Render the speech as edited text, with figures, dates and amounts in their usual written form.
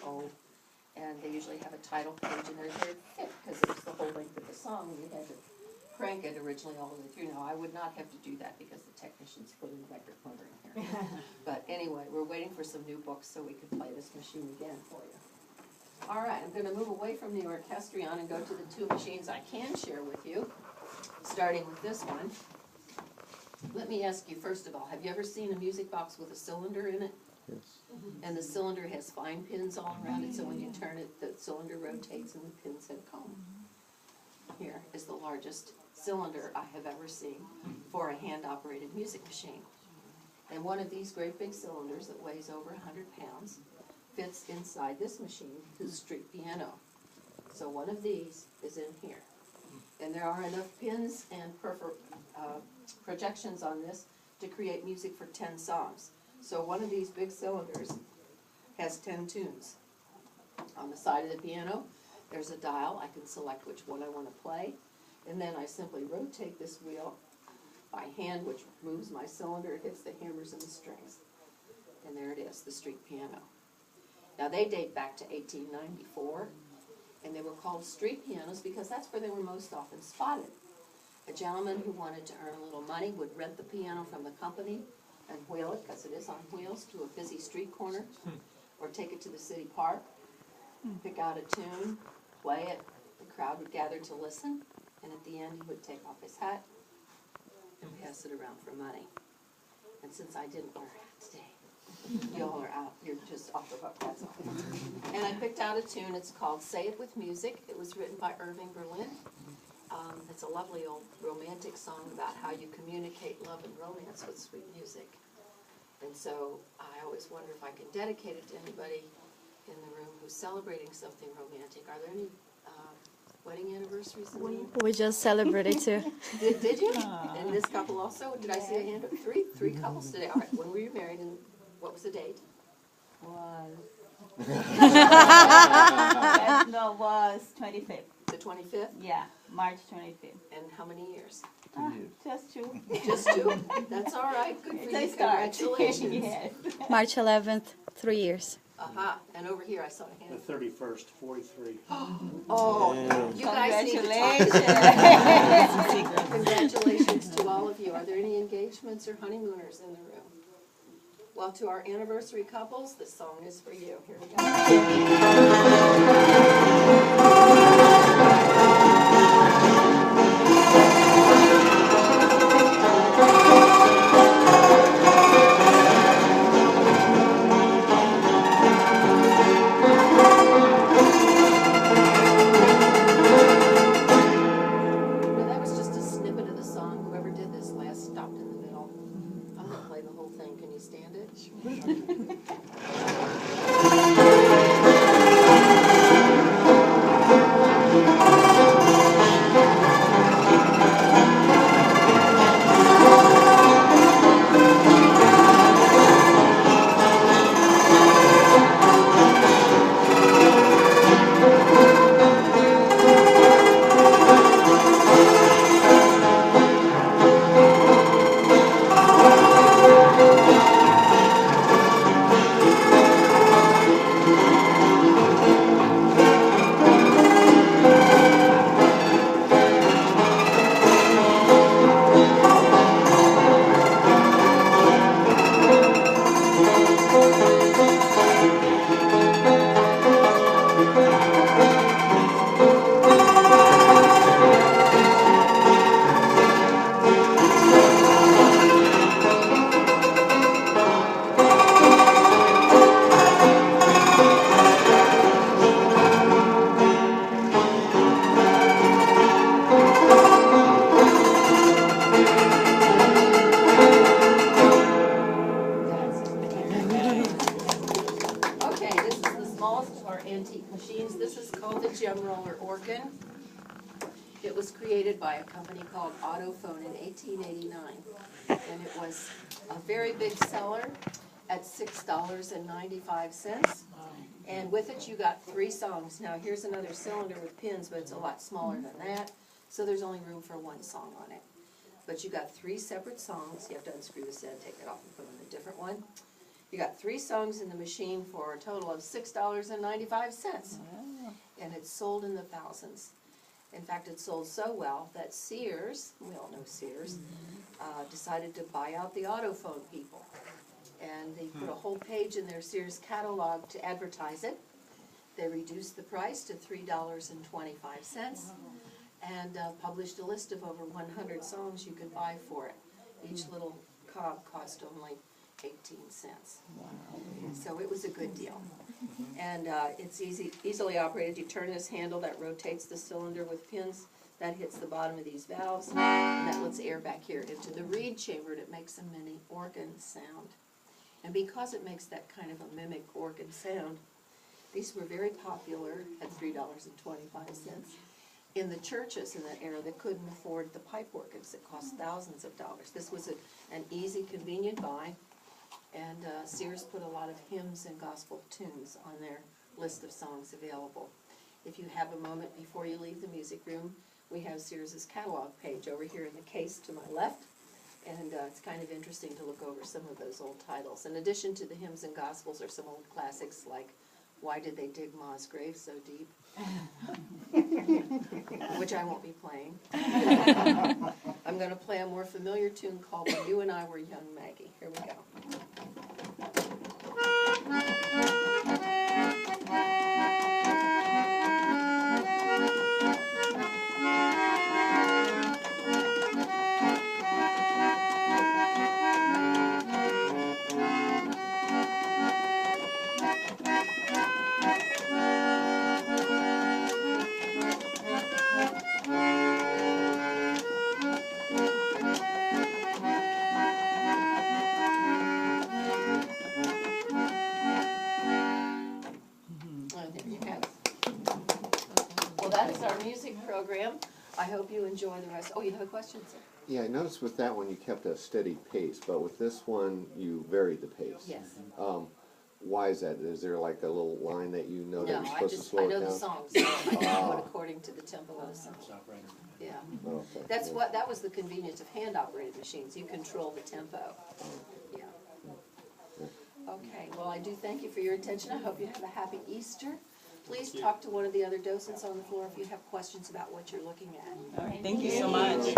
old, and they usually have a title page, and they're very thick, because it was the whole length of the song, and you had to crank it originally all the way through. Now, I would not have to do that, because the technicians put in the record player in here. But anyway, we're waiting for some new books so we can play this machine again for you. All right, I'm gonna move away from the orchestrion and go to the two machines I can share with you, starting with this one. Let me ask you, first of all, have you ever seen a music box with a cylinder in it? Yes. And the cylinder has fine pins all around it, so when you turn it, the cylinder rotates and the pins have comb. Here is the largest cylinder I have ever seen for a hand-operated music machine. And one of these great big cylinders that weighs over 100 pounds fits inside this machine, the street piano. So one of these is in here. And there are enough pins and projections on this to create music for 10 songs. So one of these big cylinders has 10 tunes. On the side of the piano, there's a dial. I can select which one I want to play. And then I simply rotate this wheel by hand, which moves my cylinder. It hits the hammers and the strings. And there it is, the street piano. Now they date back to 1894, and they were called street pianos because that's where they were most often spotted. A gentleman who wanted to earn a little money would rent the piano from the company and wheel it, because it is on wheels, to a busy street corner, or take it to the city park, pick out a tune, play it, the crowd would gather to listen, and at the end he would take off his hat and pass it around for money. And since I didn't wear a hat today, y'all are out, you're just off the hook, that's all. And I picked out a tune, it's called Say It With Music. It was written by Irving Berlin. It's a lovely old romantic song about how you communicate love and romance with sweet music. And so I always wonder if I can dedicate it to anybody in the room who's celebrating something romantic. Are there any wedding anniversaries in the room? We just celebrated too. Did you? And this couple also? Did I see a hand up? Three couples today. All right. When were you married and what was the date? Was 25th. The 25th? Yeah, March 25th. And how many years? Just two. Just two? That's all right. Good for It's you. a start. Congratulations. Yes. March 11th, 3 years. Aha. And over here I saw a hand. The 31st, 43. Oh, you guys need to talk. Congratulations. Congratulations to all of you. Are there any engagements or honeymooners in the room? Well, to our anniversary couples, this song is for you. Here we It was created by a company called Autophone in 1889, and it was a very big seller at $6.95, and with it you got 3 songs. Now here's another cylinder with pins, but it's a lot smaller than that, so there's only room for 1 song on it. But you got 3 separate songs. You have to unscrew this end, take it off, and put on a different one. You got 3 songs in the machine for a total of $6.95. And it's sold in the thousands. In fact, it sold so well that Sears, we all know Sears, decided to buy out the autophone people. And they put a whole page in their Sears catalog to advertise it. They reduced the price to $3.25 and published a list of over 100 songs you could buy for it. Each little cob cost only 18 cents. So it was a good deal. And it's easily operated. You turn this handle that rotates the cylinder with pins. That hits the bottom of these valves, and that lets air back here into the reed chamber, and it makes a mini organ sound. And because it makes that kind of a mimic organ sound, these were very popular at $3.25 in the churches in that era that couldn't afford the pipe organs that cost thousands of dollars. This was an easy, convenient buy, and Sears put a lot of hymns and gospel tunes on their list of songs available. If you have a moment before you leave the music room, we have Sears's catalog page over here in the case to my left, and it's kind of interesting to look over some of those old titles. In addition to the hymns and gospels are some old classics like Why Did They Dig Ma's Grave So Deep? Which I won't be playing. I'm going to play a more familiar tune called When You and I Were Young Maggie. Here we go. That is our music program. I hope you enjoy the rest. Oh, you have a question, sir? Yeah, I noticed with that one you kept a steady pace, but with this one you varied the pace. Yes. Why is that? Is there like a little line that you know that No, you're I supposed to just, slow I it know down? the songs, so I do it according to the tempo of the song. Yeah. Okay. That's what, that was the convenience of hand-operated machines. You control the tempo. Yeah. Okay, well, I do thank you for your attention. I hope you have a happy Easter. Please talk to one of the other docents on the floor if you have questions about what you're looking at. All right, thank you so much.